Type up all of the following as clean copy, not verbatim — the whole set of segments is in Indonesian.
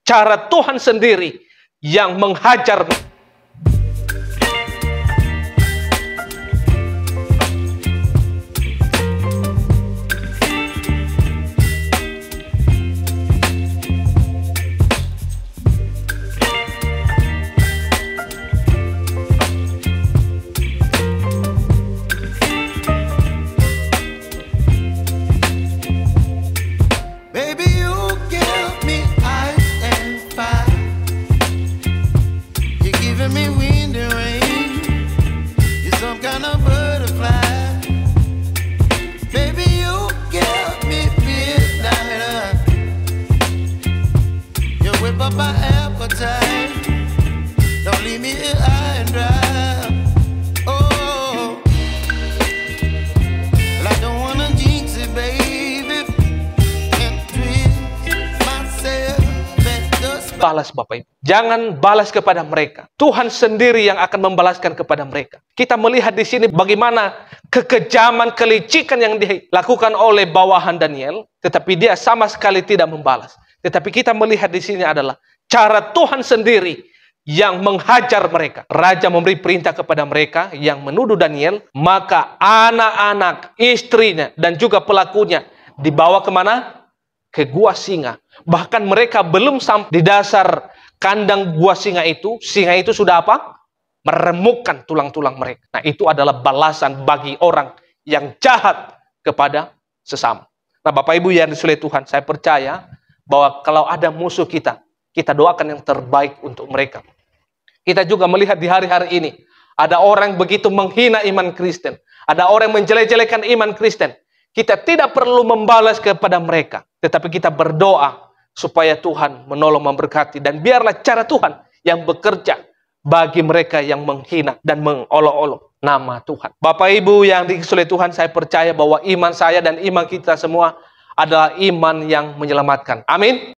cara Tuhan sendiri yang menghajar. Balas Bapak Ibu. Jangan balas kepada mereka. Tuhan sendiri yang akan membalaskan kepada mereka. Kita melihat di sini bagaimana kekejaman, kelicikan yang dilakukan oleh bawahan Daniel, tetapi dia sama sekali tidak membalas. Tetapi kita melihat di sini adalah cara Tuhan sendiri yang menghajar mereka. Raja memberi perintah kepada mereka yang menuduh Daniel, maka anak-anak, istrinya, dan juga pelakunya dibawa kemana? Ke gua singa. Bahkan mereka belum sampai di dasar kandang gua singa itu sudah apa? Meremukkan tulang-tulang mereka. Nah, itu adalah balasan bagi orang yang jahat kepada sesama. Nah, Bapak Ibu yang disulihi Tuhan, saya percaya bahwa kalau ada musuh kita, kita doakan yang terbaik untuk mereka. Kita juga melihat di hari-hari ini, ada orang begitu menghina iman Kristen. Ada orang menjelek-jelekan iman Kristen. Kita tidak perlu membalas kepada mereka, tetapi kita berdoa supaya Tuhan menolong, memberkati, dan biarlah cara Tuhan yang bekerja bagi mereka yang menghina dan mengolok-olok nama Tuhan. Bapak Ibu yang dikasihi Tuhan, saya percaya bahwa iman saya dan iman kita semua adalah iman yang menyelamatkan. Amin.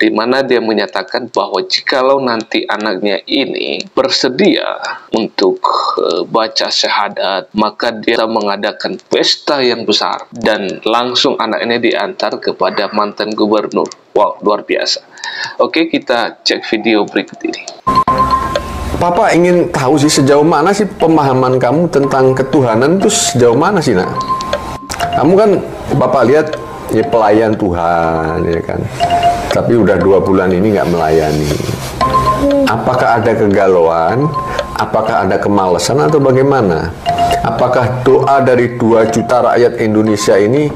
Di mana dia menyatakan bahwa jikalau nanti anaknya ini bersedia untuk baca syahadat, maka dia mengadakan pesta yang besar dan langsung anak ini diantar kepada mantan gubernur. Wow, luar biasa. Oke, kita cek video berikut ini. Papa ingin tahu sih sejauh mana sih pemahaman kamu tentang ketuhanan itu sejauh mana sih, nak? Kamu kan, Bapak lihat, ya pelayan Tuhan, ya kan? Tapi udah 2 bulan ini nggak melayani. Apakah ada kegalauan? Apakah ada kemalasan atau bagaimana? Apakah doa dari 2 juta rakyat Indonesia ini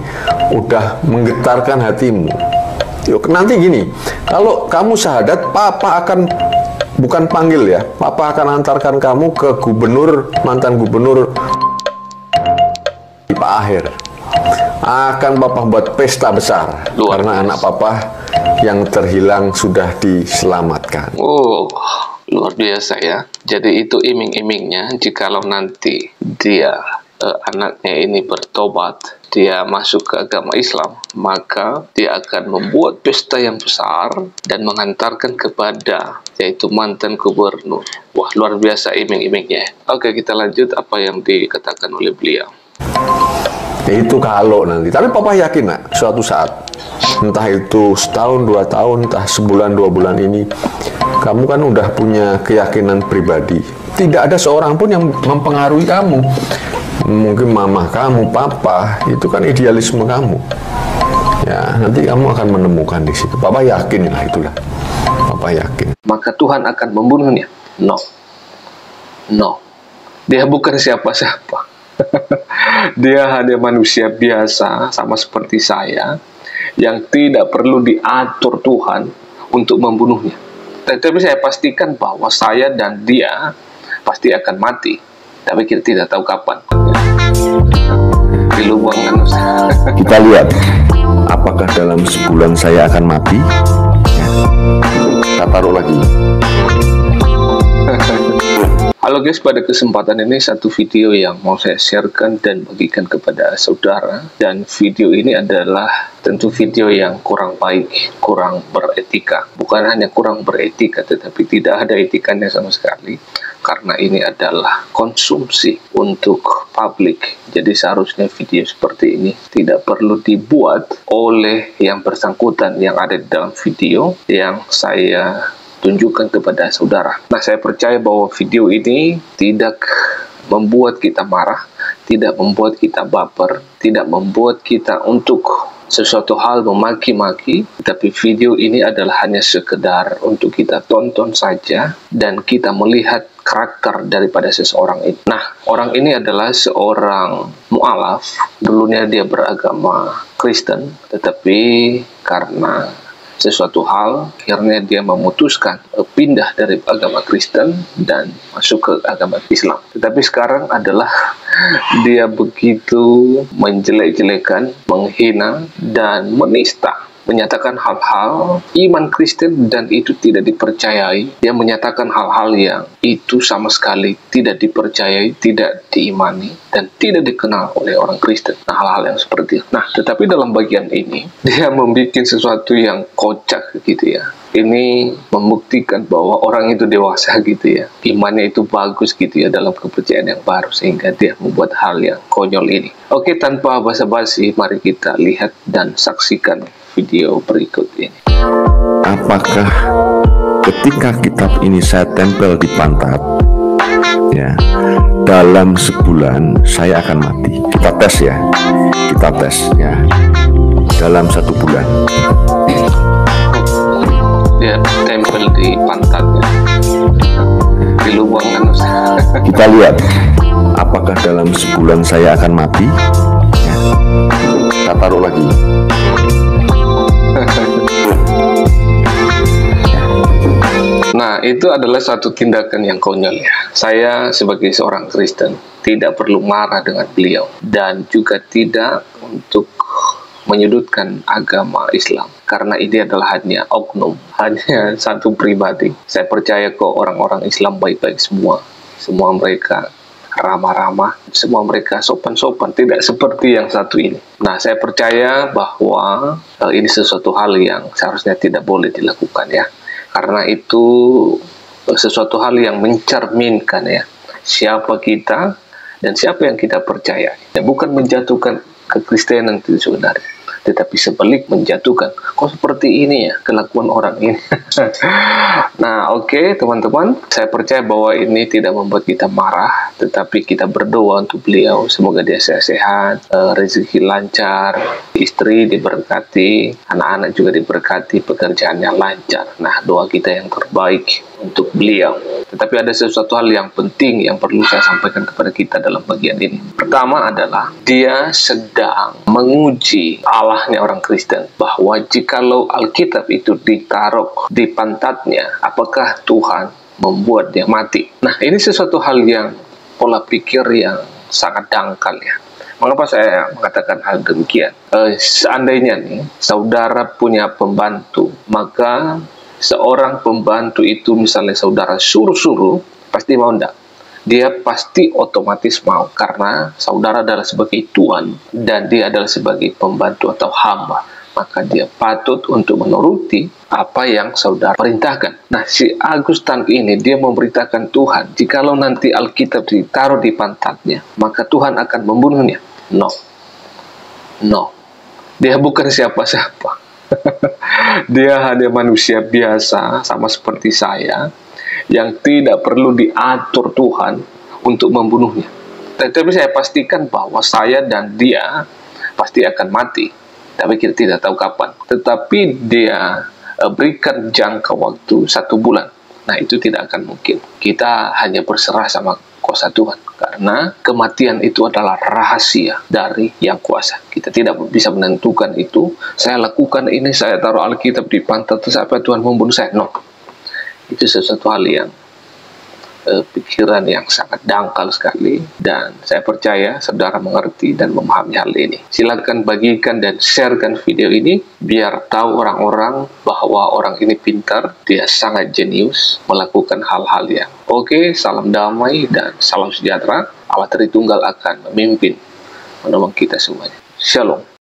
udah menggetarkan hatimu? Yuk, nanti gini, kalau kamu syahadat, Papa akan, bukan panggil ya, Papa akan antarkan kamu ke gubernur, mantan gubernur Pak Aher. Akan Papa buat pesta besar karena anak Papa yang terhilang sudah diselamatkan. Oh, luar biasa ya. Jadi itu iming-imingnya jikalau nanti dia anaknya ini bertobat, dia masuk ke agama Islam, maka dia akan membuat pesta yang besar dan mengantarkan kepada yaitu mantan gubernur. Wah, luar biasa iming-imingnya. Oke, kita lanjut apa yang dikatakan oleh beliau. Itu kalau nanti, tapi Papa yakin, nak, suatu saat, entah itu setahun, 2 tahun, entah sebulan, 2 bulan ini, kamu kan udah punya keyakinan pribadi. Tidak ada seorang pun yang mempengaruhi kamu. Mungkin mama kamu, papa, itu kan idealisme kamu. Ya, nanti kamu akan menemukan di situ. Papa yakin lah itulah. Papa yakin. Maka Tuhan akan membunuhnya? No. No. Dia bukan siapa-siapa. Dia hanya manusia biasa sama seperti saya yang tidak perlu diatur Tuhan untuk membunuhnya. Tapi saya pastikan bahwa saya dan dia pasti akan mati, tapi kita tidak tahu kapan. Di lubang kan. Kita lihat apakah dalam sebulan saya akan mati. Kita taruh lagi. Halo guys, pada kesempatan ini satu video yang mau saya sharekan dan bagikan kepada saudara. Dan video ini adalah tentu video yang kurang baik, kurang beretika. Bukan hanya kurang beretika, tetapi tidak ada etikanya sama sekali. Karena ini adalah konsumsi untuk publik. Jadi seharusnya video seperti ini tidak perlu dibuat oleh yang bersangkutan yang ada di dalam video yang saya tunjukkan kepada saudara. Nah, saya percaya bahwa video ini tidak membuat kita marah, tidak membuat kita baper, tidak membuat kita untuk sesuatu hal memaki-maki, tapi video ini adalah hanya sekedar untuk kita tonton saja dan kita melihat karakter daripada seseorang itu. Nah, orang ini adalah seorang mu'alaf. Dulunya dia beragama Kristen, tetapi karena sesuatu hal, akhirnya dia memutuskan pindah dari agama Kristen dan masuk ke agama Islam. Tetapi sekarang adalah dia begitu menjelek-jelekan, menghina, dan menista, menyatakan hal-hal iman Kristen dan itu tidak dipercayai. Dia menyatakan hal-hal yang itu sama sekali tidak dipercayai, tidak diimani, dan tidak dikenal oleh orang Kristen. Nah, hal-hal yang seperti itu. Nah, tetapi dalam bagian ini, dia membuat sesuatu yang kocak gitu ya. Ini membuktikan bahwa orang itu dewasa gitu ya. Imannya itu bagus gitu ya dalam kepercayaan yang baru. Sehingga dia membuat hal yang konyol ini. Oke, tanpa basa-basi, mari kita lihat dan saksikan video berikut ini. Apakah ketika kitab ini saya tempel di pantat, ya, dalam sebulan saya akan mati? Kita tes ya, dalam 1 bulan. Dia tempel di pantatnya, di lubang kan. Kita lihat apakah dalam sebulan saya akan mati, ya. Kita taruh lagi. Nah, itu adalah satu tindakan yang konyol ya. Saya sebagai seorang Kristen tidak perlu marah dengan beliau dan juga tidak untuk menyudutkan agama Islam karena ini adalah hanya oknum, hanya satu pribadi. Saya percaya kok orang-orang Islam baik-baik semua mereka ramah-ramah, semua mereka sopan-sopan, tidak seperti yang satu ini. Nah, saya percaya bahwa ini sesuatu hal yang seharusnya tidak boleh dilakukan ya, karena itu sesuatu hal yang mencerminkan ya siapa kita dan siapa yang kita percaya. Ya, bukan menjatuhkan kekristenan itu sebenarnya, tetapi sebalik menjatuhkan. Kok seperti ini ya kelakuan orang ini? Nah, oke, teman-teman, saya percaya bahwa ini tidak membuat kita marah, tetapi kita berdoa untuk beliau. Semoga dia sehat-sehat, rezeki lancar, istri diberkati, anak-anak juga diberkati, pekerjaannya lancar. Nah, doa kita yang terbaik untuk beliau. Tetapi ada sesuatu hal yang penting yang perlu saya sampaikan kepada kita dalam bagian ini. Pertama adalah dia sedang menguji Allahnya orang Kristen, bahwa jikalau Alkitab itu ditaruh di pantatnya, apakah Tuhan membuat dia mati? Nah, ini sesuatu hal yang pola pikir yang sangat dangkal ya. Mengapa saya mengatakan hal demikian? Seandainya nih saudara punya pembantu, maka seorang pembantu itu misalnya saudara suruh-suruh, pasti mau enggak? Dia pasti otomatis mau, karena saudara adalah sebagai tuan dan dia adalah sebagai pembantu atau hamba, maka dia patut untuk menuruti apa yang saudara perintahkan. Nah, si Agustan ini dia memberitakan Tuhan, jikalau nanti Alkitab ditaruh di pantatnya, maka Tuhan akan membunuhnya. No, dia bukan siapa-siapa. Dia hanya manusia biasa sama seperti saya yang tidak perlu diatur Tuhan untuk membunuhnya. Tetapi saya pastikan bahwa saya dan dia pasti akan mati, tapi kita tidak tahu kapan. Tetapi dia berikan jangka waktu 1 bulan. Nah, itu tidak akan mungkin. Kita hanya berserah sama kuasa Tuhan, karena kematian itu adalah rahasia dari yang kuasa. Kita tidak bisa menentukan itu. Saya lakukan ini, saya taruh Alkitab di pantat, terus apa Tuhan membunuh saya? No. Itu sesuatu hal yang pikiran yang sangat dangkal sekali, dan saya percaya saudara mengerti dan memahami hal ini. Silakan bagikan dan sharekan video ini biar tahu orang-orang bahwa orang ini pintar, dia sangat jenius melakukan hal-hal yang oke. Salam damai dan salam sejahtera. Allah Tritunggal akan memimpin menolong kita semuanya. Shalom.